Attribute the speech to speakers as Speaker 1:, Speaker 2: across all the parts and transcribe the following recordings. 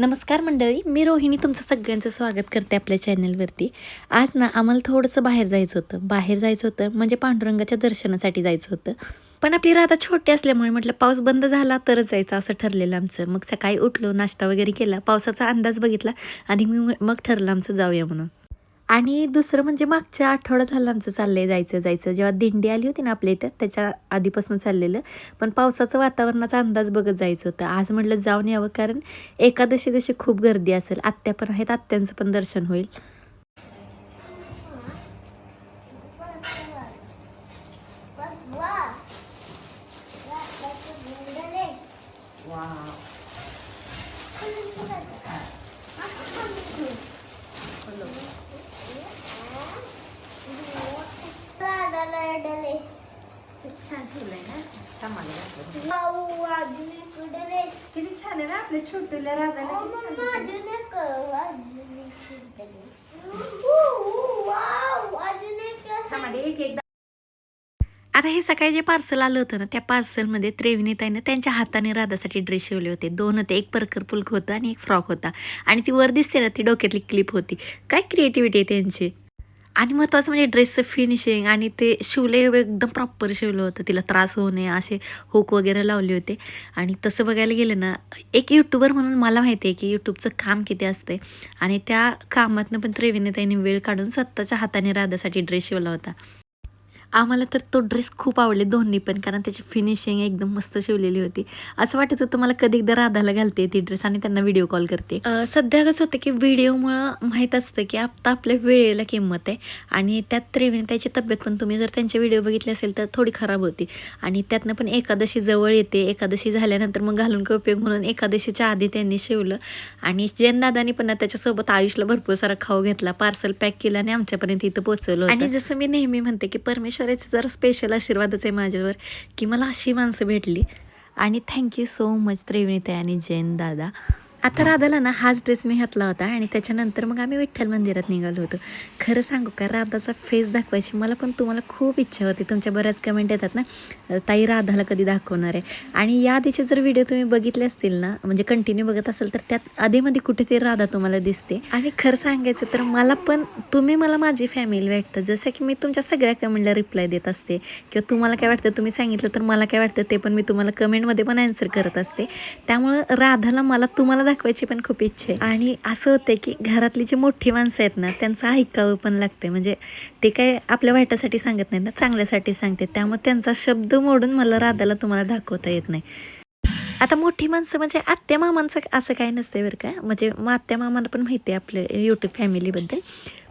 Speaker 1: नमस्कार मंडळी, मी रोहिणी तुमचं सगळ्यांचं स्वागत करते आपल्या चॅनलवरती. आज ना आम्हाला थोडंसं बाहेर जायचं होतं म्हणजे पांडुरंगाच्या दर्शनासाठी जायचं होतं. पण आपली राधा छोटी असल्यामुळे म्हटलं पाऊस बंद झाला तरच जायचं असं ठरलेलं आमचं. मग सकाळी उठलो, नाश्ता वगैरे केला, पावसाचा अंदाज बघितला आणि मग ठरलं आमचं जाऊया म्हणून. आणि दुसरं म्हणजे मागच्या आठवडा झालं आमचं चाललंय जायचं जेव्हा दिंडी आली होती ना आपल्या इथं त्याच्या आधीपासून चाललेलं. पण पावसाचं वातावरणाचा अंदाज बघत जायचं होतं. आज म्हटलं जाऊन यावं कारण एकादशी दिवशी खूप गर्दी असेल. आत्या पण आहेत, आत्यांचं पण दर्शन होईल.
Speaker 2: छान ठेवलंय ना किती छान आहे ना आपल्या छोट्याला राधाला.
Speaker 1: आता हे सकाळी जे पार्सल आलं होतं ना त्या पार्सलमध्ये त्रिवेणीताईनं त्यांच्या हाताने राधासाठी ड्रेस शिवले होते. 2 होते, एक परकर पुलक होतं आणि एक फ्रॉक होता. आणि ती वर दिसते ना ती डोक्यातली क्लिप होती. काय क्रिएटिव्हिटी आहे त्यांची. आणि महत्त्वाचं म्हणजे ड्रेसचं फिनिशिंग आणि ते शिवले एकदम प्रॉपर शिवलं होतं. तिला त्रास होऊ नये असे हुक वगैरे लावले होते. आणि तसं बघायला गेलं ना एक यूट्यूबर म्हणून मला माहिती आहे की यूट्यूबचं काम किती असते. आणि त्या कामातनं पण त्रिवेणीताईंनी वेळ काढून स्वतःच्या हाताने राधासाठी ड्रेस शिवला होता. आम्हाला तर तो ड्रेस खूप आवडले दोन्ही पण, कारण त्याची फिनिशिंग एकदम मस्त शिवलेली होती. असं वाटत होतं मला कधी एकदा राधाला घालते ती ड्रेस आणि त्यांना व्हिडिओ कॉल करते. सध्या कसं होतं की व्हिडिओमुळं माहीत असतं की आता आपल्या वेळेला किंमत आहे. आणि त्यात त्रिवेणीताईची तब्येत पण तुम्ही जर त्यांचे व्हिडिओ बघितले असेल तर थोडी खराब होती. आणि त्यातनं पण एकादशी जवळ येते. एकादशी झाल्यानंतर मग घालून काय उपयोग म्हणून एकादशीच्या आधी त्यांनी शिवलं. आणि जैनदादानी पण त्याच्यासोबत आयुषला भरपूर सारा खाऊ घेतला, पार्सल पॅक केलं आणि आमच्यापर्यंत इथं पोहोचवलं. आणि जसं मी नेहमी म्हणते की परमेश्वराचे जरा स्पेशल आशीर्वादच आहे माझ्यावर की मला अशी माणसं भेटली. आणि थँक्यू सो मच त्रिवेणीताई आणि जैन दादा. आता राधाला ना हाच ड्रेस मी घातला होता आणि त्याच्यानंतर मग आम्ही विठ्ठल मंदिरात निघालो होतो. खरं सांगू का राधाचा फेस दाखवायची मला पण तुम्हाला खूप इच्छा होती. तुमच्या बऱ्याच कमेंट येतात ना ताई राधाला कधी दाखवणार आहे. आणि या आधीचे जर व्हिडिओ तुम्ही बघितले असतील ना म्हणजे कंटिन्यू बघत असाल तर त्यात आधीमध्ये कुठेतरी राधा तुम्हाला दिसते. आणि खरं सांगायचं तर मला पण तुम्ही मला माझी फॅमिली वाटतं. जसं की मी तुमच्या सगळ्या कमेंटला रिप्लाय देत असते किंवा तुम्हाला काय वाटतं तुम्ही सांगितलं तर मला काय वाटतं ते पण मी तुम्हाला कमेंटमध्ये पण आन्सर करत असते. त्यामुळं राधाला मला तुम्हाला दाखवायची पण खूप इच्छा आहे. आणि असं होतं की घरातली जी मोठी माणसं आहेत ना त्यांचं ऐकावं पण लागते. म्हणजे ते काय आपल्या वाईटासाठी सांगत नाहीत ना, चांगल्यासाठी सांगते. त्यामुळे त्यांचा शब्द मोडून मला राधाला तुम्हाला दाखवता येत नाही. आता मोठी माणसं म्हणजे आत्या मामांचं असं काही नसतं बरं का. म्हणजे मग आत्या मामाला पण माहिती आहे आपल्या यूट्यूब फॅमिलीबद्दल.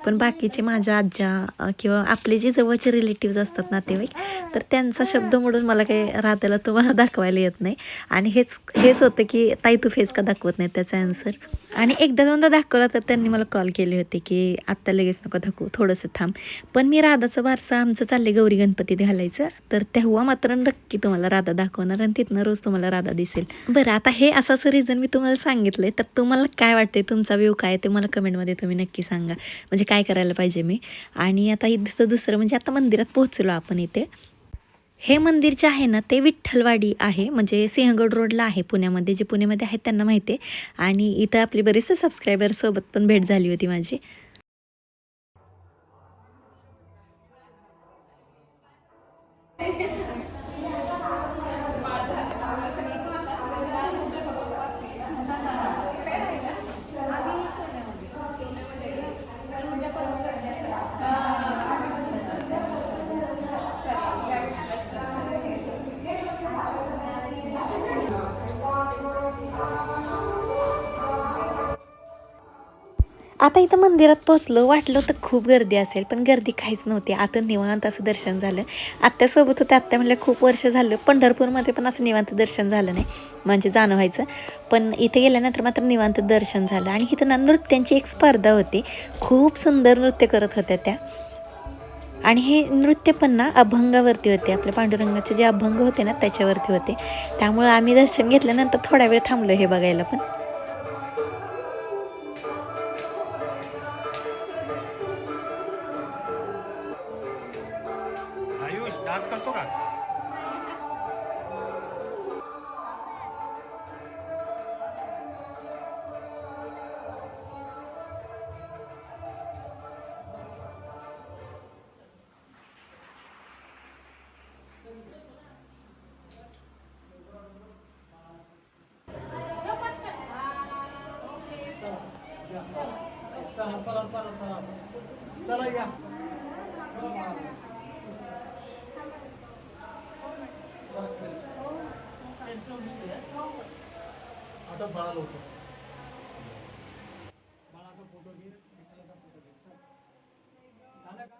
Speaker 1: पण बाकीचे माझ्या आज्या किंवा आपले जे जवळचे रिलेटिव्ज असतात नातेवाईक तर त्यांचा शब्द मोडून मला काही राधाला तुम्हाला दाखवायला येत नाही. आणि हेच होतं की ताई तू फेस का दाखवत नाही त्याचा आन्सर. आणि एकदा दोनदा दाखवला तर त्यांनी मला कॉल केले होते की आत्ता लगेच नको दाखवू, थोडंसं थांब. पण मी राधाचं वारसा आमचं चालले गौरी गणपतीत घालायचं तर तेव्हा मात्र नक्की तुम्हाला राधा दाखवणार आणि तिथनं रोज तुम्हाला राधा दिसेल. बरं आता हे असं रिझन मी तुम्हाला सांगितलंय तर तुम्हाला काय वाटतंय, तुमचा व्ह्यू काय ते मला कमेंटमध्ये तुम्ही नक्की सांगा. म्हणजे काय करायला पाहिजे मी. आणि आता इथं दुसरं म्हणजे आता मंदिरात पोहोचलो आपण इथे. हे मंदिर जे आहे ना ते विठ्ठलवाडी आहे म्हणजे सिंहगड रोडला आहे पुण्यामध्ये. जे पुण्यामध्ये आहेत त्यांना माहिती आहे. आणि इथं आपली बरेचसे सबस्क्रायबरसोबत पण भेट झाली होती माझी. आता इथं मंदिरात पोहोचलो, वाटलं तर खूप गर्दी असेल पण गर्दी काहीच नव्हती. आतून निवांत असं दर्शन झालं. आत्यासोबत होते. आत्या म्हणल्या खूप वर्ष झालं पंढरपूरमध्ये पण असं निवांत दर्शन झालं नाही म्हणजे जाणं व्हायचं. पण इथे गेल्यानंतर मात्र निवांत दर्शन झालं. आणि इथं ना नृत्यांची एक स्पर्धा होती. खूप सुंदर नृत्य करत होत्या त्या. आणि हे नृत्य पण ना अभंगावरती होते. आपल्या पांडुरंगाचे जे अभंग होते ना त्याच्यावरती होते. त्यामुळं आम्ही दर्शन घेतल्यानंतर थोडा वेळ थांबलो हे बघायला पण.
Speaker 3: आयुष डान्स करतो का?
Speaker 4: चला या. आता बाळाला होतो. बाळाचा फोटो घे, विठ्ठलाचा फोटो घे. चल. झालं का?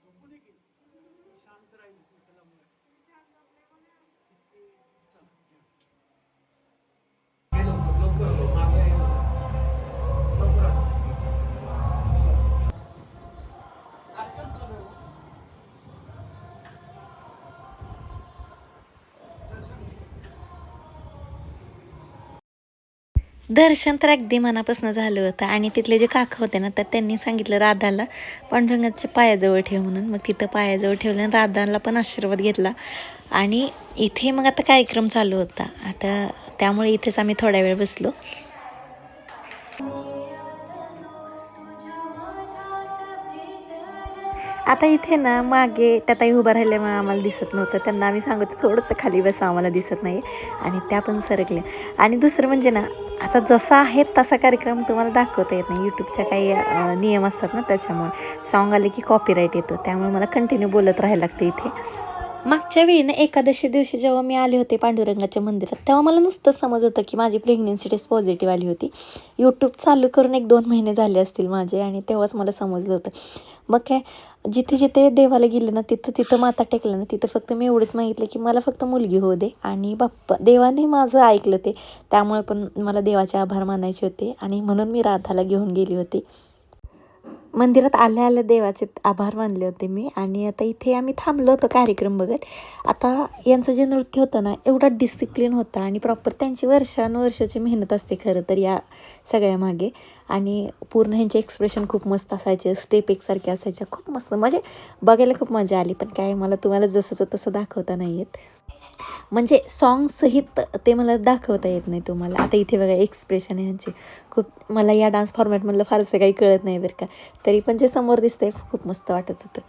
Speaker 4: झोपू दे की. शांत राहील विठ्ठलामुळे. चल, घ्या. घे लवकर, लवकर मागे ये. लवकर आण. चल. आजकाल चालू आहे. दर्शन घे.
Speaker 1: दर्शन तर अगदी मनापासून झालं होतं आणि तिथले जे काका होते ना तर त्यांनी सांगितलं राधाला पांडुरंगाच्या पायाजवळ ठेव म्हणून. मग तिथं पायाजवळ ठेवलं आणि राधाला पण आशीर्वाद घेतला. आणि इथे मग आता कार्यक्रम चालू होता. आता त्यामुळे इथेच आम्ही थोडा वेळ बसलो. आता इथे ना मागे त्या ताई उभं राहिल्यामुळे आम्हाला दिसत नव्हतं. त्यांना आम्ही सांगतो थोडंसं खाली बसा, आम्हाला दिसत नाही. आणि त्या पण सरकल्या. आणि दुसरं म्हणजे ना आता जसा आहे तसा कार्यक्रम तुम्हाला दाखवता येत नाही. यूट्यूबच्या काही नियम असतात ना, त्याच्यामुळे सॉन्ग आले की कॉपीराईट येतो. त्यामुळे मला कंटिन्यू बोलत राहायला लागतं इथे. मागच्या वेळी ना एकादशी दिवशी जेव्हा मी आले होते पांडुरंगाच्या मंदिरात तेव्हा मला नुसतं समज होतं की माझी प्रेग्नेन्सी टेस्ट पॉझिटिव्ह आली होती. यूट्यूब चालू करून 1-2 महिने झाले असतील माझे आणि तेव्हाच मला समजलं होतं. मग काय जिथे जिथे देवाला गेले ना तिथं तिथं माता टेकलं ना तिथं फक्त मी एवढंच मागितलं की मला फक्त मुलगी होऊ दे. आणि बाप्पा देवाने माझं ऐकलं ते. त्यामुळे पण मला देवाचे आभार मानायचे होते आणि म्हणून मी राधाला घेऊन गेली होती. मंदिरात आल्या आल्या देवाचे आभार मानले होते मी. आणि आता इथे आम्ही थांबलो होतो कार्यक्रम बघत. आता यांचं जे नृत्य होतं ना एवढा डिसिप्लिन होता आणि प्रॉपर त्यांची वर्षानुवर्षाची मेहनत असते खरं तर या सगळ्यामागे. आणि पूर्ण ह्यांचे एक्सप्रेशन खूप मस्त असायचे, स्टेप एकसारखे असायच्या, खूप मस्त म्हणजे बघायला खूप मजा आली. पण काय मला तुम्हाला जसंचं तसं दाखवता नाही येत, म्हणजे सॉन्गसहित ते मला दाखवता येत नाही तुम्हाला. आता इथे बघा एक्सप्रेशन आहे ह्यांचे खूप. मला या डान्स फॉर्मॅटमधलं फारसं काही कळत नाही बरं का, तरी पण जे समोर दिसतंय खूप मस्त वाटत होतं.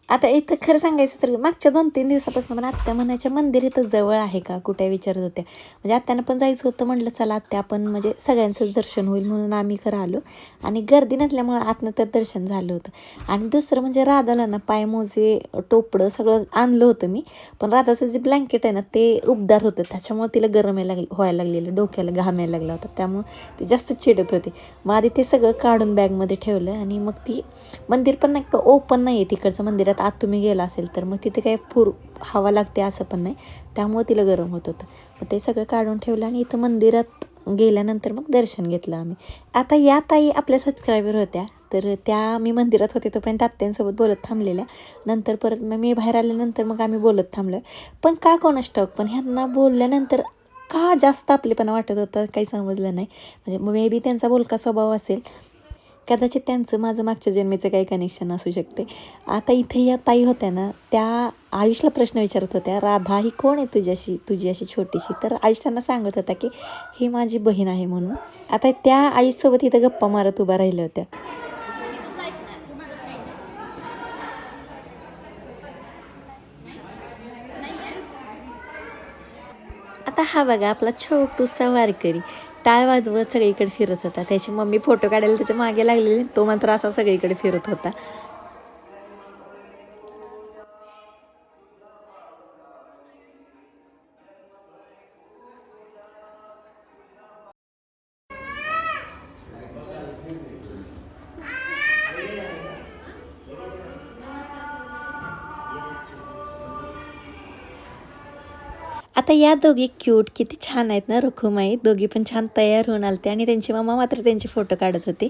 Speaker 1: आता इथं खरं सांगायचं तर मागच्या 2-3 दिवसापासून पण आत्या म्हणायच्या मंदिर इथं जवळ आहे का कुठे विचारत होत्या. म्हणजे आत्यानं पण जायचं होतं. म्हटलं चला आत्या आपण म्हणजे सगळ्यांचंच दर्शन होईल म्हणून आम्ही खरं आलो. आणि गर्दी नसल्यामुळं आतनं तर दर्शन झालं होतं. आणि दुसरं म्हणजे राधाला ना पायमोजे टोपडं सगळं आणलं होतं मी. पण राधाचं जे ब्लँकेट आहे ना ते उबदार होतं, त्याच्यामुळे तिला गरम व्हायला लागलेलं, डोक्याला घाम यायला लागला होता. त्यामुळे ती जास्त चिडत होती. मग आधी ते सगळं काढून बॅगमध्ये ठेवलं. आणि मग ती मंदिर पण नाही का ओपन नाही आहे तिकडचं मंदिरात. आत तुम्ही गेला असेल तर मग तिथे काही हवा लागते असं पण नाही, त्यामुळे तिला गरम होत होतं. मग ते सगळं काढून ठेवलं आणि इथं मंदिरात गेल्यानंतर मग दर्शन घेतलं आम्ही. आता या ताई आपल्या सबस्क्रायबर होत्या, तर त्या मी मंदिरात होते तोपर्यंत आत्यांसोबत बोलत थांबलेल्या. नंतर परत मग मी बाहेर आल्यानंतर मग आम्ही बोलत थांबलो. पण का कोणास ठाऊक पण ह्यांना बोलल्यानंतर का जास्त आपलेपणा वाटत होता काही समजलं नाही. म्हणजे मे बी त्यांचा बोलका स्वभाव असेल, कदाचित त्यांचं माझं मागच्या जन्मीचं काही कनेक्शन असू शकते. आता इथे या ताई होत्या ना त्या आयुषला प्रश्न विचारत होत्या, राधा ही कोण आहे तुझी अशी छोटीशी. तर आयुष त्यांना सांगत होता की ही माझी बहीण आहे म्हणून. आता त्या आयुषसोबत इथं गप्पा मारत उभा राहिल्या होत्या. आता हा बघा आपला छोटूसा वारकरी टाळ वाजवत सगळीकडे फिरत होता. त्याची मम्मी फोटो काढायला त्याच्या मागे लागलेली, तो मात्र असा सगळीकडे फिरत होता. आता या दोघी क्यूट किती छान आहेत ना, रखुमाई दोघी पण छान तयार होऊन आलते आणि त्यांची मम्मा मात्र त्यांचे फोटो काढत होते.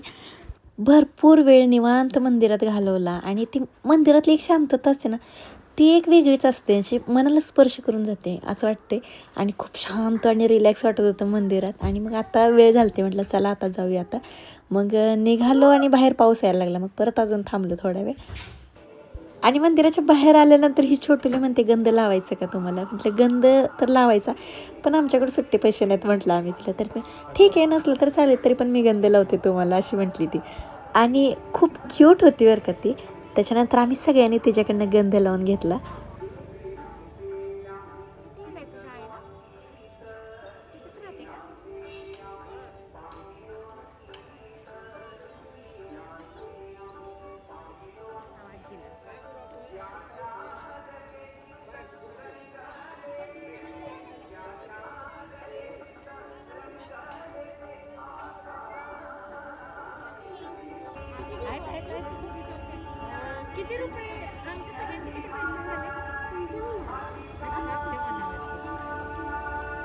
Speaker 1: भरपूर वेळ निवांत मंदिरात घालवला. आणि ती मंदिरातली एक शांतता असते ना ती एक वेगळीच असते, अशी मनाला स्पर्श करून जाते असं वाटते. आणि खूप शांत आणि रिलॅक्स वाटत होतं मंदिरात. आणि मग आता वेळ झालते, म्हटलं चला आता जाऊया. आता मग निघालो आणि बाहेर पाऊस यायला लागला. मग परत अजून थांबलो थोडा वेळ. आणि मंदिराच्या बाहेर आल्यानंतर ही छोटूला म्हणते गंध लावायचं का तुम्हाला. म्हटलं गंध तर लावायचा, पण आमच्याकडे सुट्टे पैसे नाहीत म्हटलं आम्ही तिला. तर ठीक आहे नसलं तर चालेल, तरी पण मी गंध लावते तुम्हाला अशी म्हटली ती. आणि खूप क्यूट होती बरं का ती. त्याच्यानंतर आम्ही सगळ्यांनी तिच्याकडनं गंध लावून घेतला. किती रुपये आमच्या सगळ्यांचे किती पैसे झाले अच्छा आपल्या मनावरती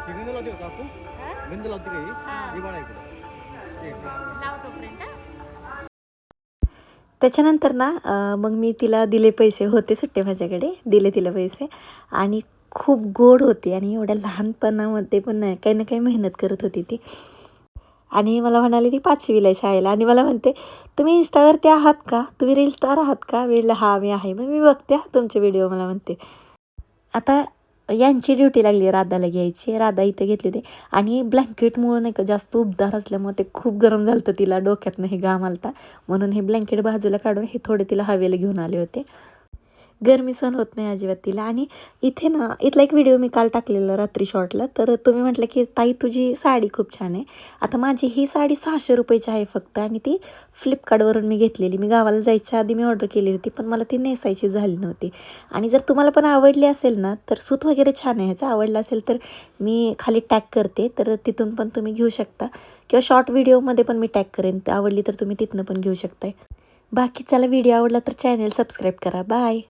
Speaker 4: हे गंध लावते का काकू
Speaker 1: हा?
Speaker 4: गंध लावते का
Speaker 1: हा.
Speaker 4: हे बाळा इकडे
Speaker 1: लाव तोपर्यंत त्याच्यानंतर ना मग मी तिला दिले पैसे होते सुट्टे माझ्याकडे दिले तिला पैसे आणि खूप गोड होती आणि एवढ्या लहानपणामध्ये पण नाही काही ना काही मेहनत करत होती ती आणि मला म्हणाली ती 5वीला आहे शाळेला आणि मला म्हणते तुम्ही इंस्टावरती आहात का तुम्ही रील स्टार आहात का वेळेला हा मी आहे मग मी बघते तुमचे व्हिडिओ मला म्हणते आता यांची ड्युटी लागली राधाला घ्यायची राधा इथं घेतली होती आणि ब्लँकेटमुळं नाही का जास्त उबदार असल्यामुळे ते खूप गरम झालं होतं तिला डोक्यातनं हे घाम आलता म्हणून हे ब्लँकेट बाजूला काढून हे थोडे तिला हवेला घेऊन आले होते गरमी सहन होत नाही अजिबात तिला आणि इथे ना इथला एक व्हिडिओ मी काल टाकलेला रात्री शॉर्टला तर तुम्ही म्हटलं की ताई तुझी साडी खूप छान आहे आता माझी ही साडी 600 रुपयाची आहे फक्त आणि ती फ्लिपकार्टवरून मी घेतलेली मी गावाला जायच्या आधी मी ऑर्डर केली होती पण मला ती नेसायची झाली नव्हती आणि जर तुम्हाला पण आवडली असेल ना तर सूत वगैरे छान आहे ह्याचं आवडलं असेल तर मी खाली टॅग करते तर तिथून पण तुम्ही घेऊ शकता किंवा शॉर्ट व्हिडिओमध्ये पण मी टॅग करेन आवडली तर तुम्ही तिथनं पण घेऊ शकताय बाकी चला व्हिडिओ आवडला तर चॅनल सबस्क्राईब करा बाय